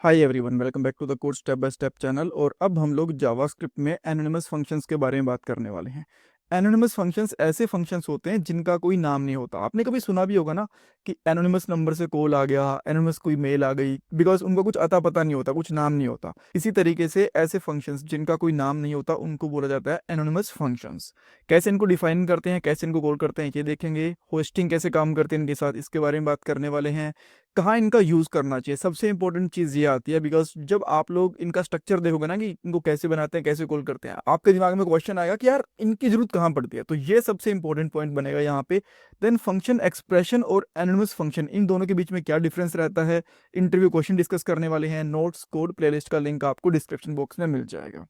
Hi everyone, welcome back to the code step by step channel. और अब हम लोग जावास्क्रिप्ट में एनोनिमस फंक्शंस के बारे में बात करने वाले हैं। एनोनिमस फंक्शंस ऐसे फंक्शंस होते हैं जिनका कोई नाम नहीं होता। आपने कभी सुना भी होगा ना कि एनोनिमस नंबर से कॉल आ गया, एनोनिमस कोई मेल आ गई, बिकॉज उनका कुछ अता पता नहीं होता, कुछ नाम नहीं होता। इसी तरीके से ऐसे फंक्शंस जिनका कोई नाम नहीं होता उनको बोला जाता है एनोनिमस फंक्शंस। कैसे इनको डिफाइन करते हैं, कैसे इनको कॉल करते हैं, ये देखेंगे। होस्टिंग कैसे काम करते हैं इनके साथ, इसके बारे में बात करने वाले हैं। कहाँ इनका यूज करना चाहिए, सबसे इंपॉर्टेंट चीज ये आती है। बिकॉज जब आप लोग इनका स्ट्रक्चर देखोगे ना कि इनको कैसे बनाते हैं, कैसे कॉल करते हैं, आपके दिमाग में क्वेश्चन आएगा कि यार इनकी जरूरत कहाँ पड़ती है। तो ये सबसे इंपॉर्टेंट पॉइंट बनेगा यहाँ पे। देन फंक्शन एक्सप्रेशन और एनोनिमस फंक्शन, इन दोनों के बीच में क्या डिफरेंस रहता है, इंटरव्यू क्वेश्चन डिस्कस करने वाले हैं। नोट्स कोड प्लेलिस्ट का लिंक आपको डिस्क्रिप्शन बॉक्स में मिल जाएगा।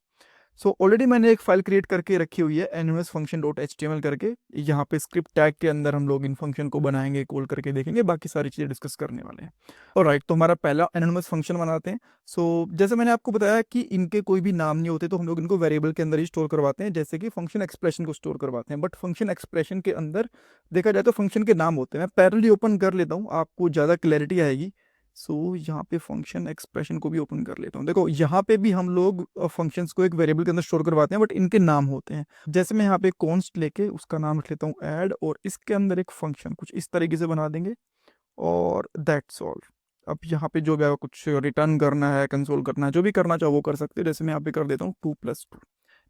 सो ऑलरेडी मैंने एक फाइल क्रिएट करके रखी हुई है एनोनिमस फंक्शन डॉट HTML करके। यहाँ पे स्क्रिप्ट टैग के अंदर हम लोग इन फंक्शन को बनाएंगे, कॉल करके देखेंगे, बाकी सारी चीज़ें डिस्कस करने वाले हैं। ऑलराइट, तो हमारा पहला एनोनिमस फंक्शन बनाते हैं। जैसे मैंने आपको बताया कि इनके कोई भी नाम नहीं होते, तो हम लोग इनको वेरिएबल के अंदर ही स्टोर करवाते हैं, जैसे कि फंक्शन एक्सप्रेशन को स्टोर करवाते हैं। बट फंक्शन एक्सप्रेशन के अंदर देखा जाए तो फंक्शन के नाम होते हैं। मैं पैरेलली ओपन कर लेता हूँ, आपको ज़्यादा क्लैरिटी आएगी। यहाँ पे फंक्शन एक्सप्रेशन को भी ओपन कर लेता हूँ। देखो यहाँ पे भी हम लोग फंक्शंस को एक वेरिएबल के अंदर स्टोर करवाते हैं, बट इनके नाम होते हैं। जैसे मैं यहाँ पे कॉन्स्ट लेके उसका नाम रख लेता हूँ ऐड, और इसके अंदर एक फंक्शन कुछ इस तरीके से बना देंगे, और दैट्स ऑल। अब यहाँ पे जो भी आपको कुछ रिटर्न करना है, कंसोल करना है, जो भी करना चाहो वो कर सकते हो। जैसे मैं यहाँ पे कर देता हूँ 2+2।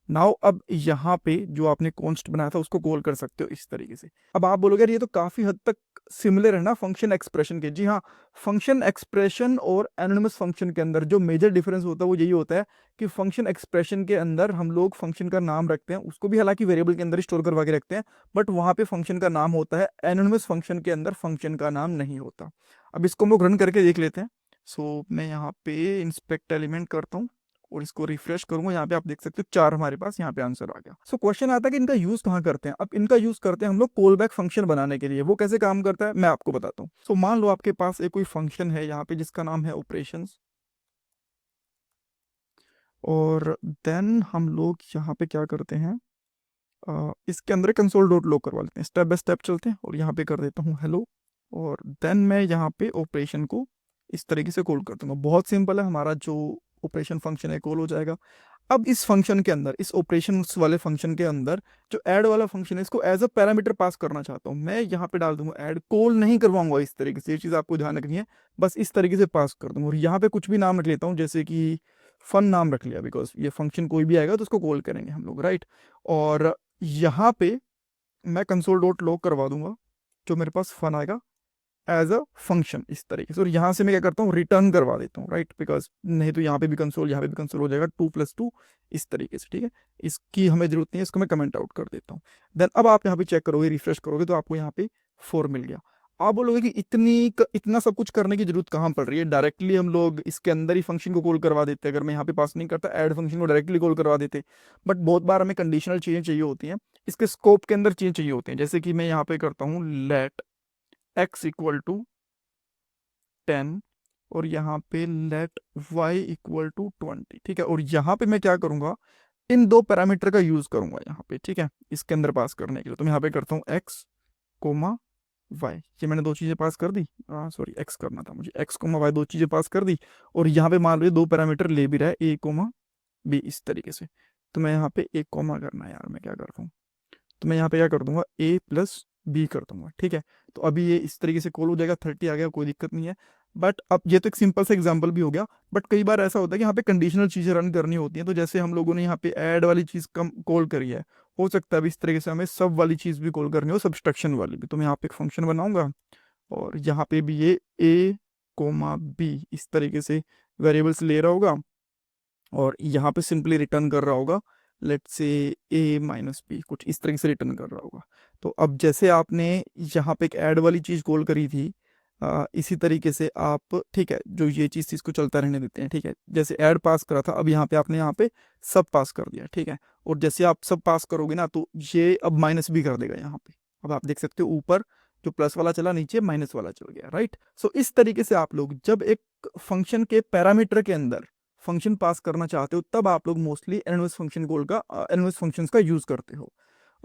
नाउ अब यहाँ पे जो आपने कॉन्स्ट बनाया था उसको कॉल कर सकते हो इस तरीके से। अब आप बोलोगे यार ये तो काफी हद तक सिमिलर है ना फंक्शन एक्सप्रेशन के। जी हाँ, फंक्शन एक्सप्रेशन और एनोनिमस फंक्शन के अंदर जो मेजर डिफरेंस होता है वो यही होता है कि फंक्शन एक्सप्रेशन के अंदर हम लोग फंक्शन का नाम रखते हैं, उसको भी हालांकि वेरिएबल के अंदर स्टोर करवा के रखते हैं, बट वहां पे फंक्शन का नाम होता है। एनोनिमस फंक्शन के अंदर फंक्शन का नाम नहीं होता। अब इसको हम लोग रन करके देख लेते हैं। मैं यहाँ पे इंस्पेक्ट एलिमेंट करता हूँ और इसको रिफ्रेश करूंगा। यहाँ पे आप देख सकते हो 4 हमारे पास यहाँ पे आंसर आ गया। क्वेश्चन आता है कि इनका यूज कहाँ करते हैं। अब इनका यूज करते हैं हम लोग कॉल बैक फंक्शन बनाने के लिए। वो कैसे काम करता है मैं आपको बताता हूँ। मान लो आपके पास एक कोई फंक्शन है यहाँ पे जिसका नाम है ऑपरेशंस, और देन हम लोग यहाँ पे क्या करते हैं, इसके अंदर कंसोल डॉट लॉग करवा लेते हैं। स्टेप बाय स्टेप चलते हैं, और यहाँ पे कर देता हूँ हेलो, और देन मैं यहाँ पे ऑपरेशन को इस तरीके से कॉल कर दूंगा। बहुत सिंपल है, हमारा जो ऑपरेशन फंक्शन है कॉल हो जाएगा। अब इस फंक्शन के अंदर, इस ऑपरेशन वाले फंक्शन के अंदर जो ऐड वाला फंक्शन है, इसको एज अ पैरामीटर पास करना चाहता हूँ। मैं यहाँ पे डाल दूंगा ऐड, कॉल नहीं करवाऊंगा इस तरीके से, ये चीज़ आपको ध्यान रखनी है। बस इस तरीके से पास कर दूंगा, और यहाँ पे कुछ भी नाम रख लेता हूँ, जैसे कि फन नाम रख लिया, बिकॉज ये फंक्शन कोई भी आएगा तो उसको कॉल करेंगे हम लोग, राइट। और यहाँ पे मैं कंसोल डॉट लॉग करवा दूंगा, जो मेरे पास फन आएगा एज अ फंक्शन इस तरीके से। और यहाँ से मैं क्या करता हूँ, रिटर्न करवा देता हूँ, राइट। बिकॉज नहीं तो यहाँ पे भी कंसोल, यहाँ पे भी कंसोल हो जाएगा 2+2 इस तरीके से, ठीक है। इसकी हमें जरूरत नहीं है, इसको मैं कमेंट आउट कर देता हूँ। देन अब आप यहाँ पे चेक करोगे, रिफ्रेश करोगे, तो आपको यहाँ पे 4 मिल गया। आप बोलोगे कि इतना सब कुछ करने की जरूरत कहाँ पड़ रही है, डायरेक्टली हम लोग इसके अंदर ही फंक्शन को कॉल करवा देते। अगर मैं यहाँ पे पास नहीं करता, ऐड फंक्शन को डायरेक्टली कॉल करवा देते। बट बहुत बार हमें कंडीशनल चीजें चाहिए होती हैं, इसके स्कोप के अंदर चीजें चाहिए होती हैं। जैसे कि मैं यहाँ पे करता हूँ लेट x इक्वल टू 10, और यहाँ पे लेट y इक्वल टू 20, ठीक है। और यहाँ पे मैं क्या करूंगा, इन दो पैरामीटर का यूज करूंगा यहाँ पे, ठीक है, इसके अंदर पास करने के लिए। तो मैं यहाँ पे करता हूँ x कोमा y, ये मैंने दो चीजें पास कर दी, सॉरी x करना था मुझे, x कोमा y दो चीजें पास कर दी। और यहाँ पे मान लो दो पैरामीटर ले भी रहा है, a कोमा b इस तरीके से। तो मैं यहाँ पे एक कोमा करना है यार, मैं क्या करता हूँ, तो मैं यहाँ पे क्या कर दूंगा a+b कर दूंगा, ठीक है। तो अभी ये इस तरीके से कॉल हो जाएगा, 30 आ गया, कोई दिक्कत नहीं है। बट अब ये तो एक सिंपल सा एग्जांपल भी हो गया। बट कई बार ऐसा होता है कि यहाँ पे कंडीशनल चीजें रन करनी होती हैं। तो जैसे हम लोगों ने यहाँ पे ऐड वाली चीज कम कॉल करी है, हो सकता है अभी इस तरीके से हमें सब वाली चीज भी कॉल करनी हो, सब्सट्रैक्शन वाली भी। तो मैं यहाँ पे एक फंक्शन बनाऊंगा, और यहाँ पे भी ये a, b इस तरीके से वेरिएबल्स ले रहा होगा, और यहाँ पे सिंपली रिटर्न कर रहा होगा लेट्स से a-b, कुछ इस तरीके से रिटर्न कर रहा होगा। तो अब जैसे आपने यहाँ पे एक ऐड वाली चीज कॉल करी थी, इसी तरीके से आप, ठीक है, जो ये चीज थी इसको चलता रहने देते हैं, ठीक है। जैसे ऐड पास करा था, अब यहाँ पे आपने यहाँ पे सब पास कर दिया, ठीक है। और जैसे आप सब पास करोगे ना, तो ये अब माइनस भी कर देगा यहाँ पे। अब आप देख सकते हो ऊपर जो प्लस वाला चला, नीचे माइनस वाला चल गया, राइट। इस तरीके से आप लोग जब एक फंक्शन के पैरामीटर के अंदर फंक्शन पास करना चाहते हो, तब आप लोग मोस्टली एनोनिमस फंक्शन कॉल का एनोनिमस फंक्शंस का यूज करते हो।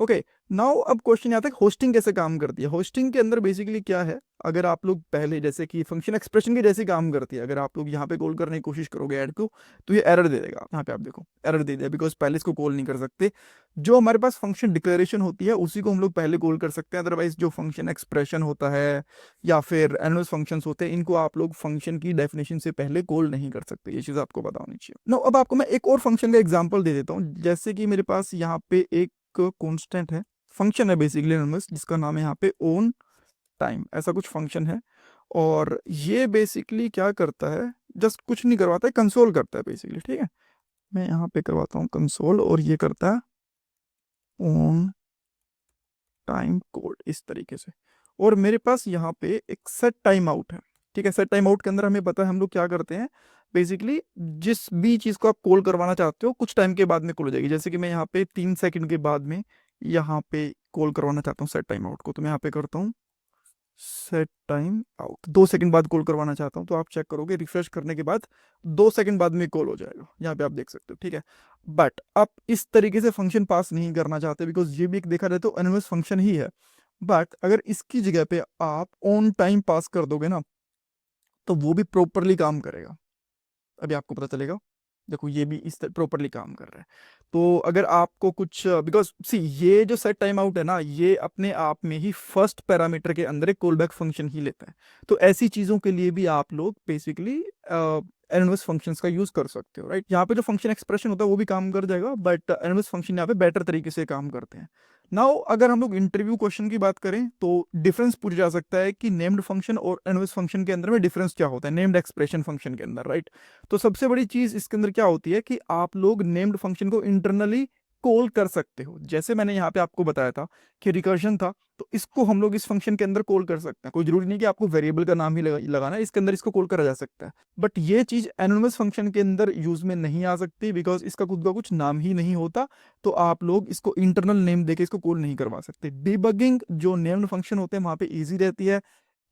ओके, नाउ अब क्वेश्चन आता है होस्टिंग कैसे काम करती है। होस्टिंग के अंदर बेसिकली क्या है, अगर आप लोग पहले जैसे कि फंक्शन एक्सप्रेशन की जैसे काम करती है, अगर आप लोग यहाँ पे कॉल करने की कोशिश करोगे ऐड को, तो ये एरर दे देगा। यहाँ पे आप देखो एरर दे दिया, बिकॉज पहले इसको कॉल नहीं कर सकते। जो हमारे पास फंक्शन डिक्लेरेशन होती है उसी को हम लोग पहले कॉल कर सकते हैं, अदरवाइज जो फंक्शन एक्सप्रेशन होता है या फिर एनुअल फंक्शंस होते हैं, इनको आप लोग फंक्शन की डेफिनेशन से पहले कॉल नहीं कर सकते। ये चीज़ आपको पता होनी चाहिए। नो, अब आपको मैं एक और फंक्शन का एग्जाम्पल दे देता हूँ। जैसे कि मेरे पास यहाँ पे एक कॉन्स्टेंट है, फंक्शन है बेसिकली एनोनिमस, जिसका नाम है यहाँ पे ओन टाइम, ऐसा कुछ फंक्शन है। और ये बेसिकली क्या करता है, जस्ट कुछ नहीं करवाता है, कंसोल करता है बेसिकली। ठीक है, मैं यहाँ पे करवाता हूँ कंसोल, और ये करता है ओन टाइम कोड इस तरीके से। और मेरे पास यहाँ पे एक सेट टाइम आउट है। ठीक है, सेट टाइम आउट के अंदर हमें पता है हम लोग क्या करते हैं, बेसिकली जिस भी चीज़ को आप कॉल करवाना चाहते हो कुछ टाइम के बाद में कॉल हो जाएगी। जैसे कि मैं यहाँ पे 3 सेकंड के बाद में यहाँ पे कॉल करवाना चाहता हूँ सेट टाइम आउट को, तो मैं यहाँ पे करता हूँ सेट टाइम आउट। 2 सेकंड बाद कॉल करवाना चाहता हूँ, तो आप चेक करोगे रिफ्रेश करने के बाद 2 सेकंड बाद में कॉल हो जाएगा, यहाँ पे आप देख सकते हो। ठीक है, बट आप इस तरीके से फंक्शन पास नहीं करना चाहते, बिकॉज ये भी एक देखा जाए तो एनोनिमस फंक्शन ही है। बट अगर इसकी जगह पे आप ऑन टाइम पास कर दोगे ना, तो वो भी प्रॉपरली काम करेगा। अभी आपको पता चलेगा, देखो ये भी इस प्रॉपरली काम कर रहा है। तो अगर आपको कुछ, बिकॉज सी ये जो सेट टाइम आउट है ना, ये अपने आप में ही फर्स्ट पैरामीटर के अंदर एक कॉल बैक फंक्शन ही लेता है। तो ऐसी चीजों के लिए भी आप लोग बेसिकली एनोनिमस फंक्शंस का यूज कर सकते हो, राइट। यहाँ पे जो फंक्शन एक्सप्रेशन होता है वो भी काम कर जाएगा, बट एनोनिमस फंक्शन यहाँ पे बेटर तरीके से काम करते हैं। नाउ अगर हम लोग इंटरव्यू क्वेश्चन की बात करें तो डिफरेंस पूछा जा सकता है कि नेम्ड फंक्शन और एनोनिमस फंक्शन के अंदर में डिफरेंस क्या होता है, नेम्ड एक्सप्रेशन फंक्शन के अंदर, राइट। तो सबसे बड़ी चीज इसके अंदर क्या होती है कि आप लोग नेम्ड फंक्शन को इंटरनली कॉल कर सकते हो। जैसे मैंने यहाँ पे आपको बताया था कि रिकर्जन था, तो इसको हम लोग इस फंक्शन के अंदर कॉल कर सकते हैं। कोई जरूरी नहीं कि आपको वेरिएबल का नाम ही लगाना है, इसके अंदर इसको कॉल करा जा सकता है। बट ये चीज एनोनिमस फंक्शन के अंदर यूज में नहीं आ सकती, बिकॉज इसका खुद का कुछ नाम ही नहीं होता। तो आप लोग इसको इंटरनल नेम देके इसको कॉल नहीं करवा सकते। डिबगिंग जो नेम्ड फंक्शन होते हैं वहां पे इजी रहती है।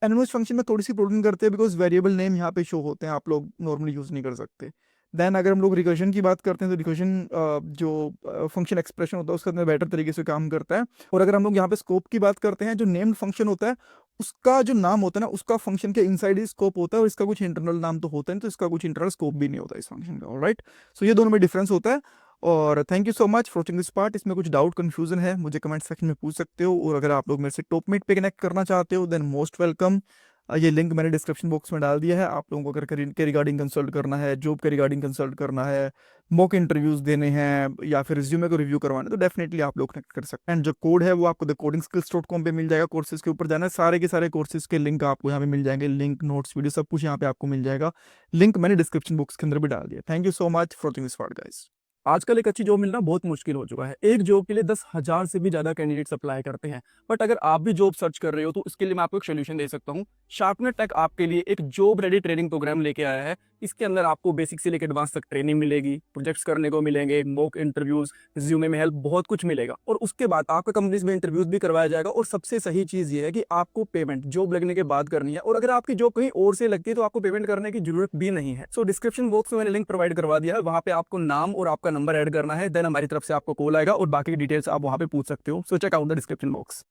एनोनिमस फंक्शन में थोड़ी सी प्रॉब्लम करते हैं, बिकॉज वेरिएबल नेम यहाँ पे शो होते हैं, आप लोग नॉर्मली यूज नहीं कर सकते। देन अगर हम लोग रिकर्जन की बात करते हैं, तो रिकर्जन जो फंक्शन एक्सप्रेशन होता है उसके अंदर बेटर तरीके से काम करता है। और अगर हम लोग यहाँ पे स्कोप की बात करते हैं, जो नेम्ड फंक्शन होता है उसका जो नाम होता है ना, उसका फंक्शन के इनसाइड ही स्कोप होता है, और इसका कुछ इंटरनल नाम तो होता है, तो इसका कुछ इंटरनल स्कोप भी नहीं होता इस फंक्शन का, ऑलराइट। सो ये दोनों में डिफरेंस होता है। और thank you so much for watching this part. इसमें कुछ डाउट कंफ्यूजन है मुझे कमेंट सेक्शन में पूछ सकते हो, और अगर आप लोग मेरे से टॉपमेट पे कनेक्ट करना चाहते हो देन मोस्ट वेलकम। ये लिंक मैंने डिस्क्रिप्शन बॉक्स में डाल दिया है। आप लोगों को अगर करियर के रिगार्डिंग कंसल्ट करना है, जॉब के रिगार्डिंग कंसल्ट करना है, मॉक इंटरव्यूज देने हैं, या फिर रिज्यूमे को रिव्यू करवाना है, तो डेफिनेटली आप लोग कनेक्ट कर सकते हैं। एंड जो कोड है वो आपको द codingskills.com पे मिल जाएगा। कोर्सेज के ऊपर जाना है, सारे के सारे कोर्सेज के लिंक आपको यहाँ पे मिल जाएंगे, लिंक नोट्स वीडियो सब कुछ यहाँ पे आपको मिल जाएगा। लिंक मैंने डिस्क्रिप्शन बॉक्स के अंदर भी डाल दिया। Thank you so much for watching this part guys. आजकल एक अच्छी जॉब मिलना बहुत मुश्किल हो चुका है। एक जॉब के लिए 10,000 से भी ज्यादा कैंडिडेट्स अप्लाई करते हैं। बट अगर आप भी जॉब सर्च कर रहे हो तो इसके लिए मैं आपको एक सोल्यूशन दे सकता हूँ। शार्पनेट टेक आपके लिए एक जॉब रेडी ट्रेनिंग प्रोग्राम लेके आया है। इसके अंदर आपको बेसिक से लेकर एडवांस तक ट्रेनिंग मिलेगी, प्रोजेक्ट्स करने को मिलेंगे, मॉक इंटरव्यूज, रिज्यूमे में हेल्प, बहुत कुछ मिलेगा। और उसके बाद आपका कंपनीज में इंटरव्यूज भी करवाया जाएगा। और सबसे सही चीज ये है कि आपको पेमेंट जॉब लगने के बाद करनी है, और अगर आपकी जॉब कहीं और से लगती है तो आपको पेमेंट करने की जरूरत भी नहीं है। सो डिस्क्रिप्शन बॉक्स में मैंने लिंक प्रोवाइड करवा दिया है, वहां पे आपको नाम और आपका नंबर ऐड करना है, देन हमारी तरफ से आपको कॉल आएगा और बाकी डिटेल्स आप वहां पे पूछ सकते हो। So check out the description box.